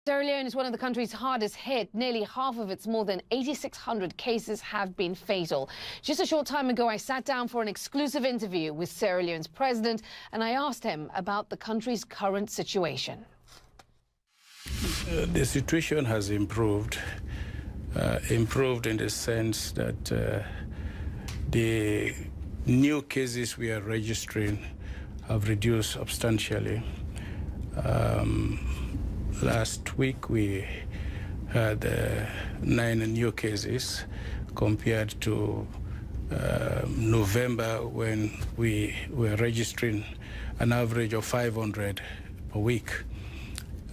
Sierra Leone is one of the countries hardest hit. Nearly half of its more than 8,600 cases have been fatal. Just a short time ago, I sat down for an exclusive interview with Sierra Leone's president, and I asked him about the country's current situation. The situation has improved in the sense that the new cases we are registering have reduced substantially. Last week we had 9 new cases compared to November, when we were registering an average of 500 per week.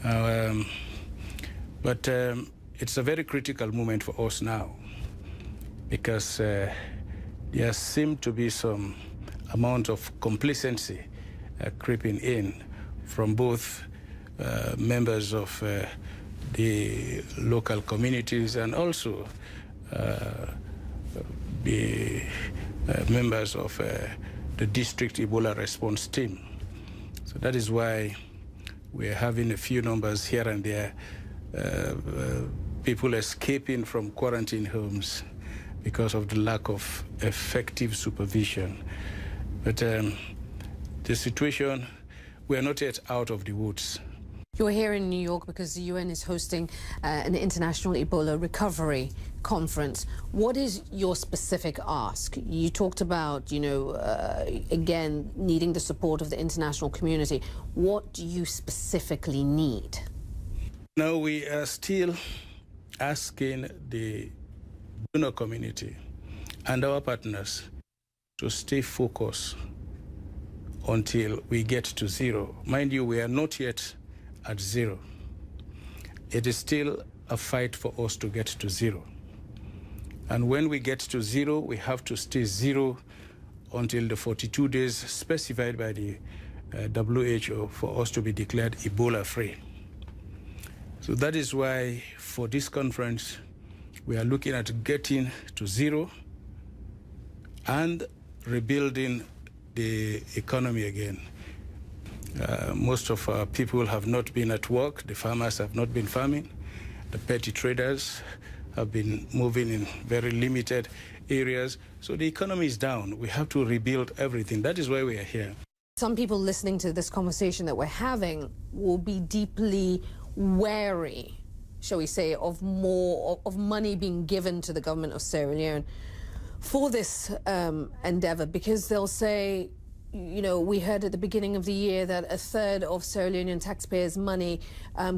But it's a very critical moment for us now, because there seems to be some amount of complacency creeping in from both members of the local communities and also the members of the district Ebola response team. So that is why we're having a few numbers here and there, people escaping from quarantine homes because of the lack of effective supervision. But the situation, we are not yet out of the woods. You're here in New York because the UN is hosting an international Ebola recovery conference. What is your specific ask? You talked about, again, needing the support of the international community. What do you specifically need? Now, we are still asking the donor community and our partners to stay focused until we get to zero. Mind you, we are not yet at zero. It is still a fight for us to get to zero. And when we get to zero, we have to stay zero until the 42 days specified by the WHO for us to be declared Ebola-free. So that is why for this conference, we are looking at getting to zero and rebuilding the economy again. Most of our people have not been at work. The farmers have not been farming. The petty traders have been moving in very limited areas. So the economy is down. We have to rebuild everything. That is why we are here. Some people listening to this conversation that we're having will be deeply wary, shall we say, of more of money being given to the government of Sierra Leone for this endeavor, because they'll say, we heard at the beginning of the year that a third of Sierra Leonean taxpayers' money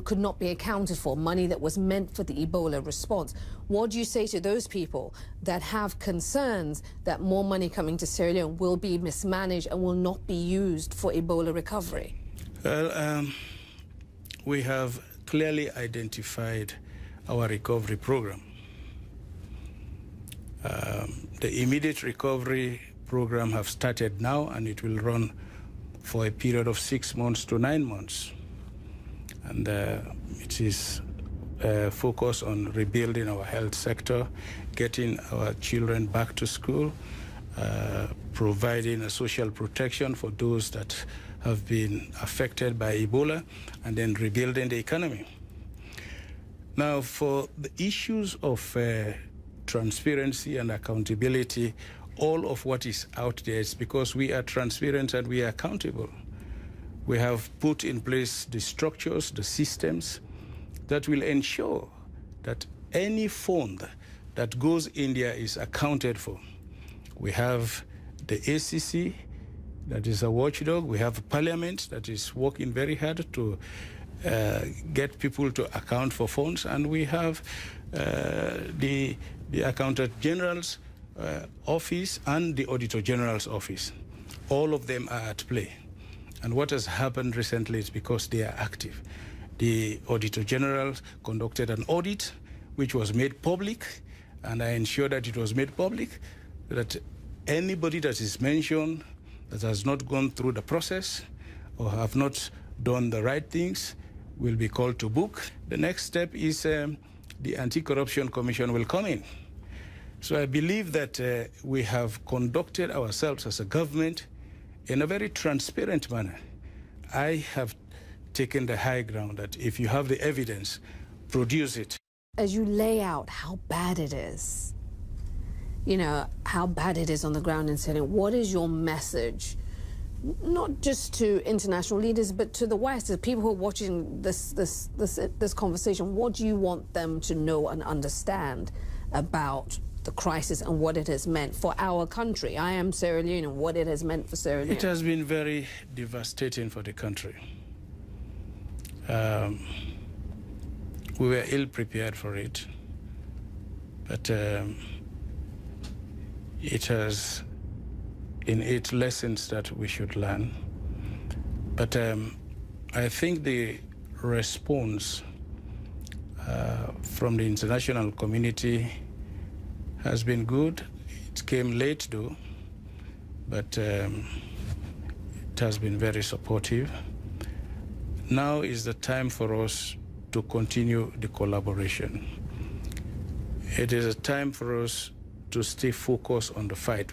could not be accounted for, money that was meant for the Ebola response. What do you say to those people that have concerns that more money coming to Sierra Leone will be mismanaged and will not be used for Ebola recovery? Well, we have clearly identified our recovery program. The immediate recovery program have started now, and it will run for a period of 6 months to 9 months. And it is focused on rebuilding our health sector, getting our children back to school, providing a social protection for those that have been affected by Ebola, and then rebuilding the economy. Now, for the issues of transparency and accountability, all of what is out there is because we are transparent and we are accountable. We have put in place the structures, the systems that will ensure that any fund that goes in there is accounted for. We have the ACC, that is a watchdog. We have Parliament that is working very hard to get people to account for funds. And we have the Accountant General's office and the Auditor General's office. All of them are at play. And what has happened recently is because they are active. The Auditor General conducted an audit which was made public, and I ensured that it was made public, that anybody that is mentioned that has not gone through the process or have not done the right things will be called to book. The next step is the Anti-Corruption Commission will come in. So I believe that we have conducted ourselves as a government in a very transparent manner. I have taken the high ground that if you have the evidence, produce it. As you lay out how bad it is, you know, how bad it is on the ground in Sierra Leone, what is your message? Not just to international leaders, but to the West, to people who are watching this conversation. What do you want them to know and understand about the crisis and what it has meant for our country? I am Sierra Leone, and what it has meant for Sierra Leone. It has been very devastating for the country. We were ill prepared for it, but it has innate lessons that we should learn. But I think the response from the international community has been good. It came late though, but it has been very supportive. Now is the time for us to continue the collaboration. It is a time for us to stay focused on the fight.